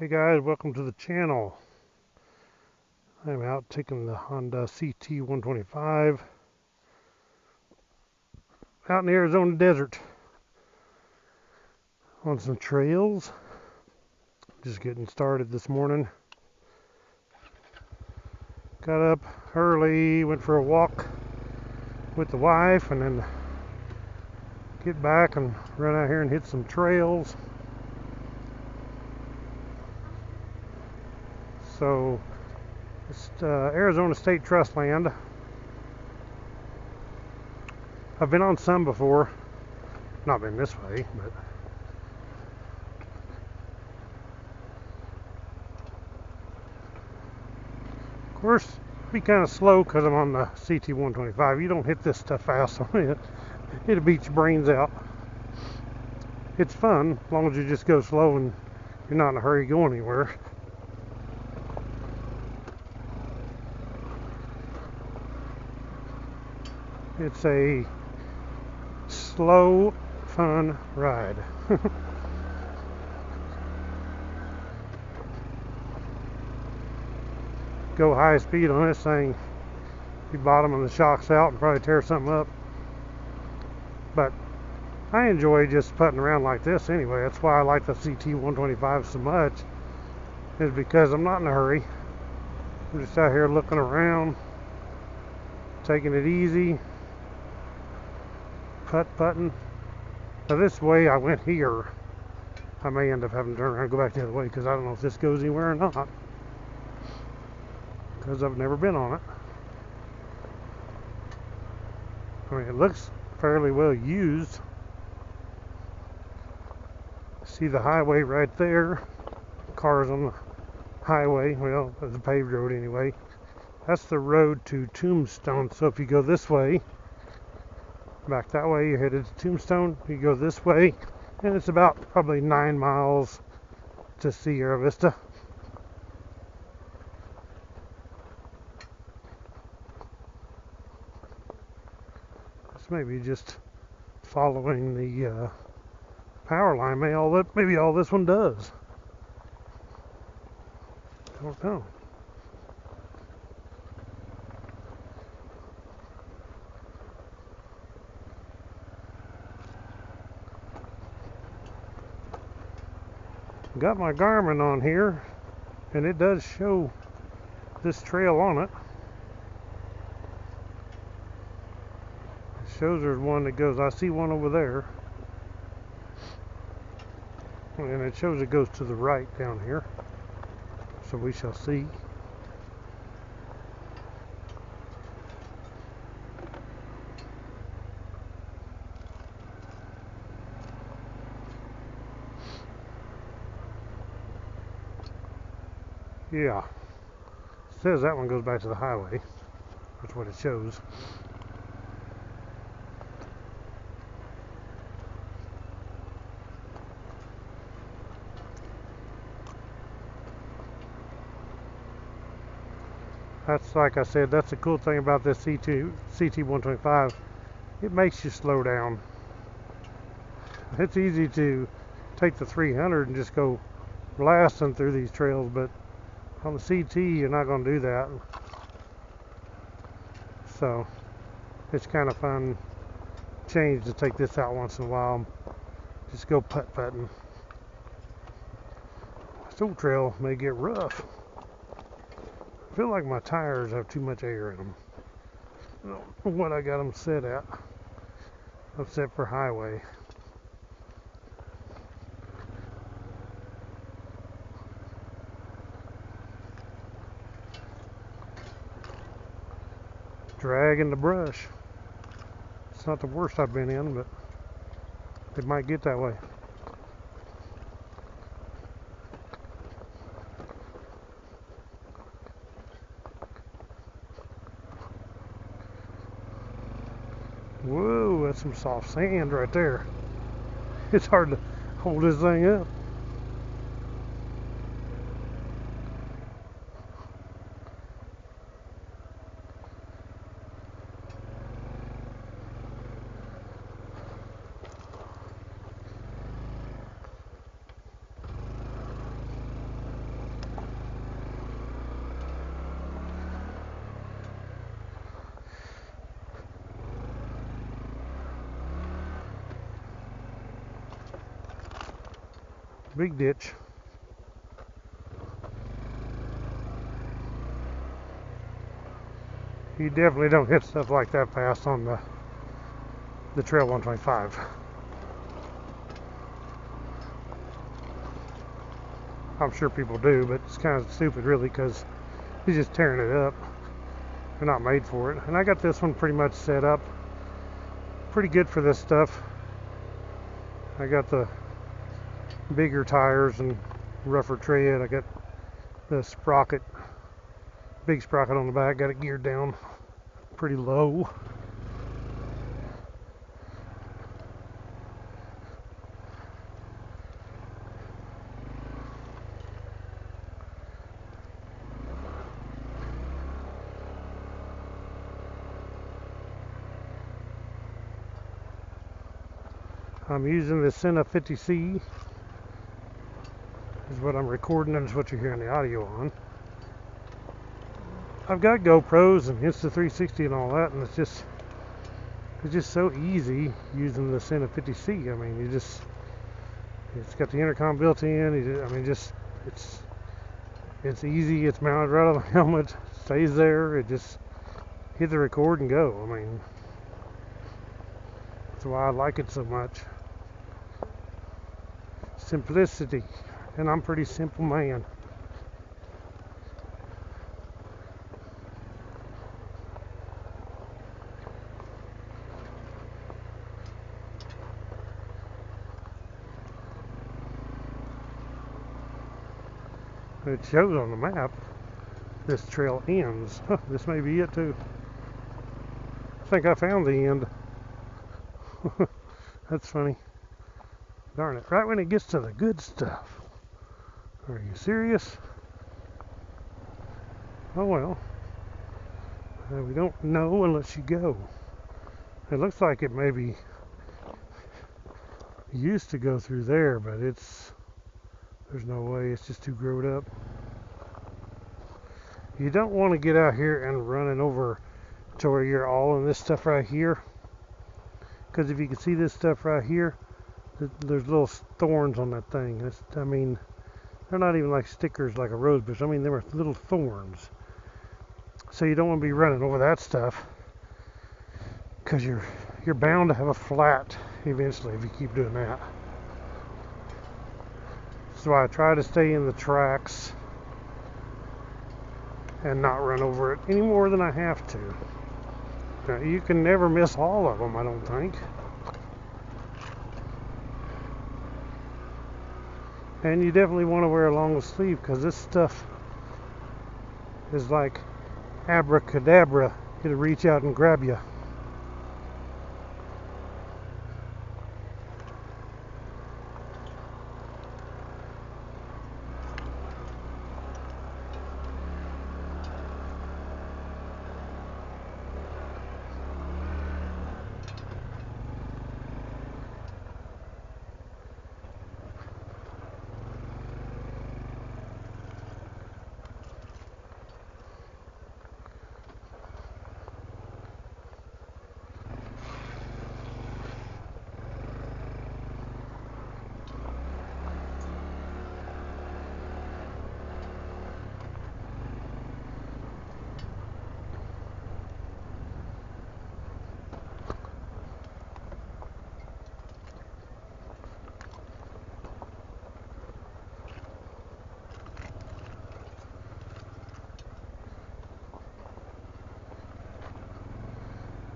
Hey guys, welcome to the channel. I'm out taking the Honda CT 125 out in the Arizona desert on some trails. Just getting started this morning. Got up early, went for a walk with the wife, and then get back and run out here and hit some trails. So it's Arizona State Trust land. I've been on some before, not been this way, but of course be kind of slow because I'm on the CT 125. You don't hit this stuff fast on it. It'll beat your brains out. It's fun as long as you just go slow and you're not in a hurry going anywhere. It's a slow, fun ride. Go high speed on this thing, you bottom and the shocks out and probably tear something up. But I enjoy just putting around like this anyway. That's why I like the CT 125 so much, is because I'm not in a hurry. I'm just out here looking around, taking it easy, putting. Now this way I went here, I may end up having to turn around and go back the other way because I don't know if this goes anywhere or not, because I've never been on it. I mean, it looks fairly well used. See the highway right there. Cars on the highway. Well, it's a paved road anyway. That's the road to Tombstone. So if you go this way, back that way, you're headed to Tombstone. You go this way, and it's about probably 9 miles to Sierra Vista. It's maybe just following the power line. Maybe all this one does. I don't know. Got my Garmin on here, and it does show this trail on it. It shows there's one that goes, I see one over there, and it shows it goes to the right down here, so we shall see. Yeah, it says that one goes back to the highway. That's what it shows. That's, like I said, that's the cool thing about this CT 125. It makes you slow down. It's easy to take the 300 and just go blasting through these trails, but on the CT you're not going to do that. So it's kind of fun change to take this out once in a while. Just go putting. This old trail may get rough. I feel like my tires have too much air in them. I don't know what I got them set at. I'm set for highway. Dragging the brush. It's not the worst I've been in, but it might get that way. Whoa, that's some soft sand right there. It's hard to hold this thing up. Big ditch. You definitely don't hit stuff like that fast on the Trail 125. I'm sure people do, but it's kind of stupid really, because you're just tearing it up. They're not made for it. And I got this one pretty much set up pretty good for this stuff. I got the bigger tires and rougher tread. I got the sprocket, big sprocket on the back, got it geared down pretty low. I'm using the Senna 50C, is what I'm recording, and it's what you're hearing the audio on. I've got GoPros and Insta360 and all that, and it's just so easy using the Senna 50C. I mean, it's got the intercom built in. It's easy. It's mounted right on the helmet, stays there. It just hit the record and go. I mean, that's why I like it so much. Simplicity, and I'm a pretty simple man. It shows on the map this trail ends. This may be it too. I think I found the end. That's funny. Darn it, right when it gets to the good stuff. Are you serious? Oh well. We don't know unless you go. It looks like it maybe used to go through there, but there's no way, it's just too growed up. You don't want to get out here and running over to where you're all in this stuff right here. Because if you can see this stuff right here, there's little thorns on that thing. I mean, they're not even like stickers like a rose bush. I mean, they were little thorns. So you don't want to be running over that stuff, because you're bound to have a flat eventually if you keep doing that. So I try to stay in the tracks and not run over it any more than I have to. Now, you can never miss all of them, I don't think. And you definitely want to wear a long sleeve, because this stuff is like abracadabra. It'll reach out and grab you.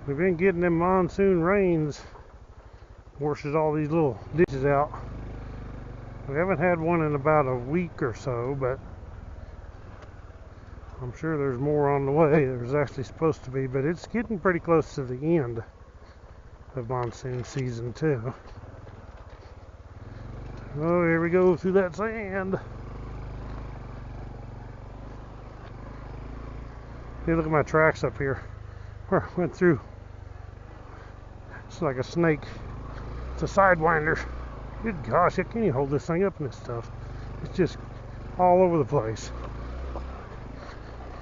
We've been getting them monsoon rains, washes all these little ditches out. We haven't had one in about a week or so, but I'm sure there's more on the way. There's actually supposed to be, but it's getting pretty close to the end of monsoon season too. Oh, here we go through that sand. Hey, look at my tracks up here where I went through. It's like a snake. It's a sidewinder. Good gosh, how can you hold this thing up in this stuff? It's just all over the place.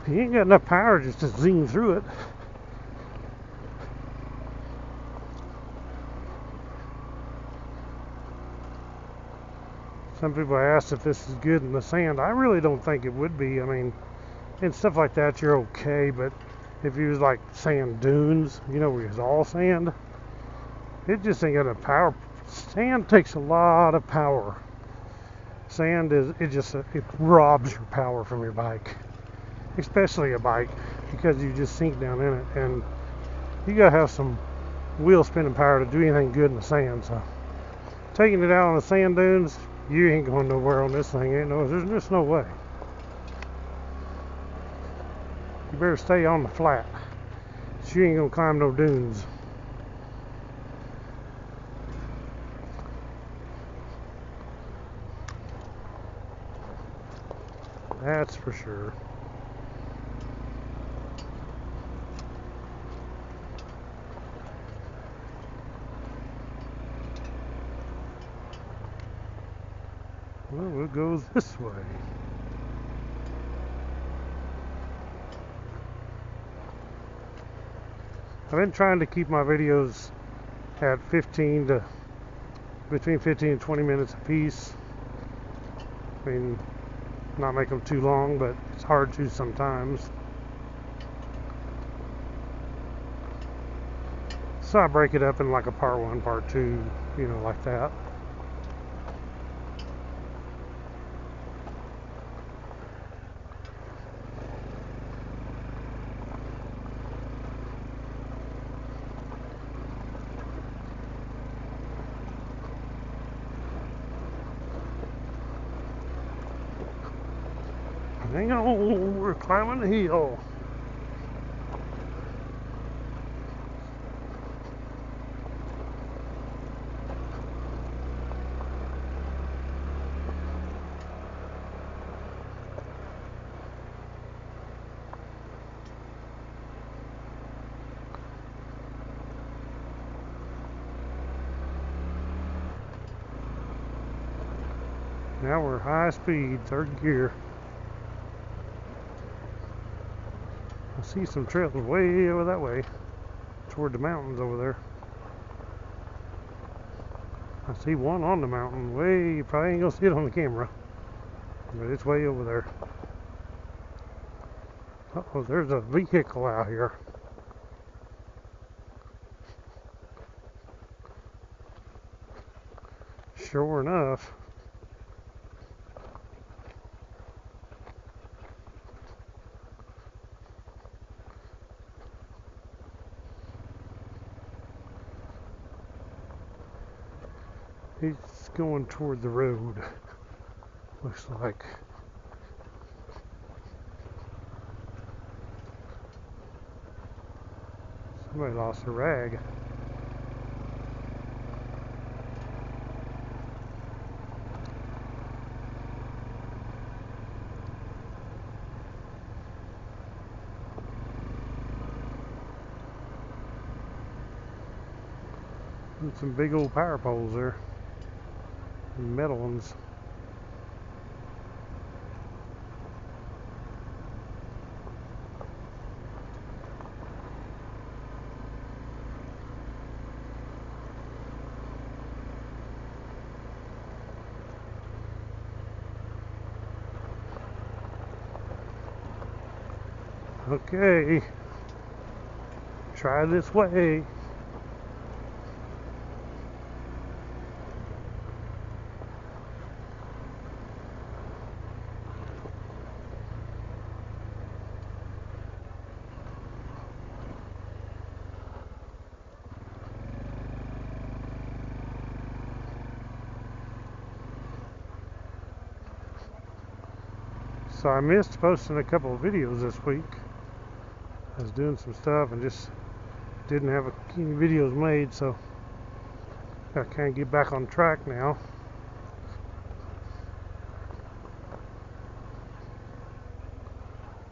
You ain't got enough power just to zing through it. Some people asked if this is good in the sand. I really don't think it would be. I mean, and stuff like that, you're okay, but if you was like sand dunes, you know, where it's all sand, it just ain't got enough power. Sand takes a lot of power. Sand it robs your power from your bike, especially a bike, because you just sink down in it, and you gotta have some wheel spinning power to do anything good in the sand. So taking it out on the sand dunes, you ain't going nowhere on this thing. There's just no way. You better stay on the flat. You ain't gonna climb no dunes. That's for sure. Well, it goes this way. I've been trying to keep my videos at between 15 and 20 minutes a piece. I mean, not make them too long, but it's hard to sometimes. So I break it up in like a part 1, part 2, you know, like that. Hang on, we're climbing the hill. Now we're high speed, 3rd gear. I see some trails way over that way, toward the mountains over there. I see one on the mountain, way, you probably ain't gonna see it on the camera, but it's way over there. Uh-oh, there's a vehicle out here. Sure enough. He's going toward the road, looks like. Somebody lost a rag. And some big old power poles there. Metal ones. Okay, try this way. So I missed posting a couple of videos this week. I was doing some stuff and just didn't have any videos made, so I can't get back on track now.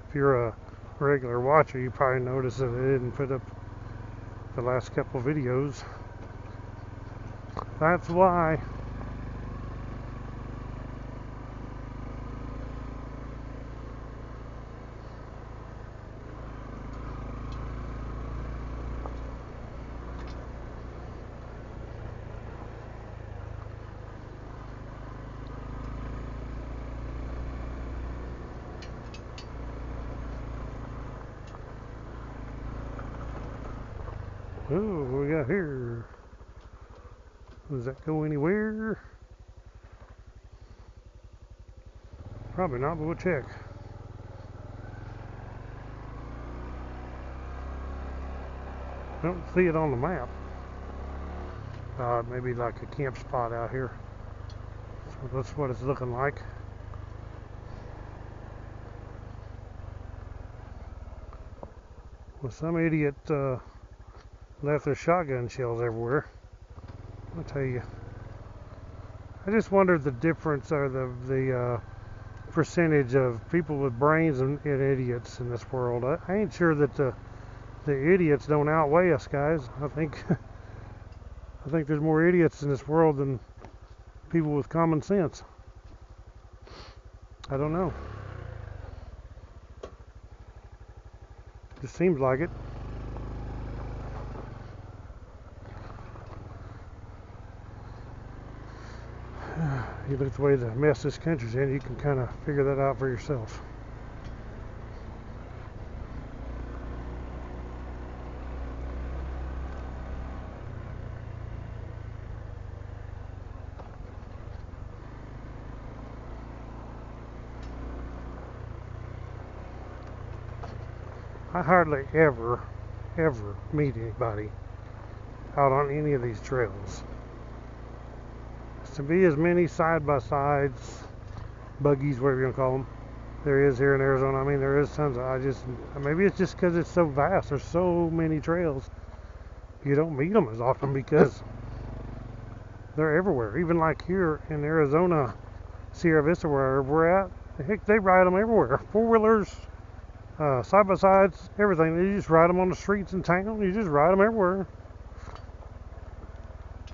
If you're a regular watcher, you probably noticed that I didn't put up the last couple videos. That's why. Oh, what we got here? Does that go anywhere? Probably not, but we'll check. I don't see it on the map. Maybe like a camp spot out here. So that's what it's looking like. Well, some idiot left their shotgun shells everywhere. I'll tell you. I just wondered the difference or the percentage of people with brains and idiots in this world. I ain't sure that the idiots don't outweigh us, guys. I think there's more idiots in this world than people with common sense. I don't know. Just seems like it. You look at the way the mess this country's in, you can kind of figure that out for yourself. I hardly ever meet anybody out on any of these trails. To be as many side-by-sides, buggies, whatever you want to call them, there is here in Arizona. I mean, there is tons of, maybe it's just because it's so vast. There's so many trails. You don't meet them as often because they're everywhere. Even like here in Arizona, Sierra Vista, where we're at, heck, they ride them everywhere. Four-wheelers, side-by-sides, everything. You just ride them on the streets in town. You just ride them everywhere.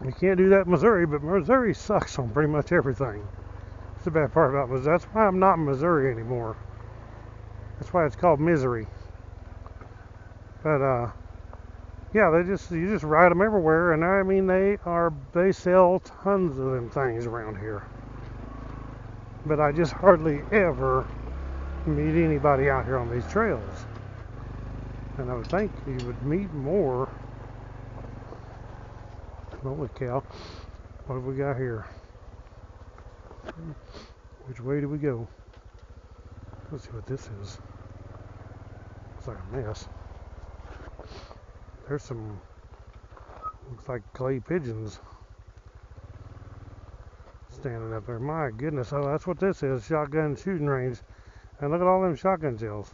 You can't do that in Missouri, but Missouri sucks on pretty much everything. That's the bad part about Missouri. That's why I'm not in Missouri anymore. That's why it's called misery. But yeah, you just ride them everywhere, and I mean they sell tons of them things around here. But I just hardly ever meet anybody out here on these trails. And I would think you would meet more. Holy cow. What have we got here? Which way do we go? Let's see what this is. Looks like a mess. There's some, looks like clay pigeons standing up there. My goodness. Oh, that's what this is. Shotgun shooting range. And look at all them shotgun shells.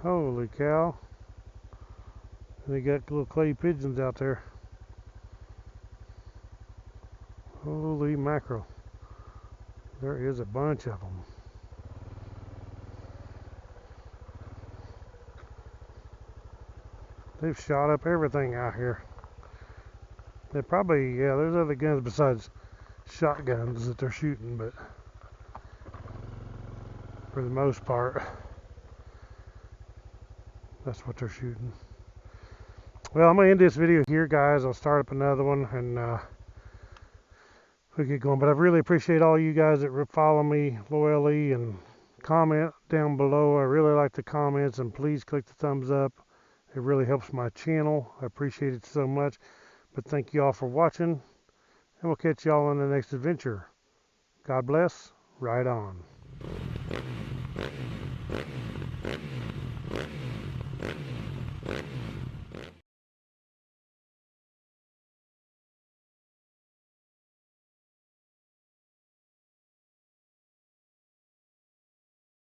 Holy cow. They got little clay pigeons out there. Holy mackerel. There is a bunch of them. They've shot up everything out here. They probably, yeah, there's other guns besides shotguns that they're shooting, but for the most part, that's what they're shooting. Well, I'm going to end this video here, guys. I'll start up another one, and we get going. But I really appreciate all you guys that follow me loyally and comment down below. I really like the comments, and please click the thumbs up. It really helps my channel. I appreciate it so much. But thank you all for watching, and we'll catch y'all on the next adventure. God bless. Ride on.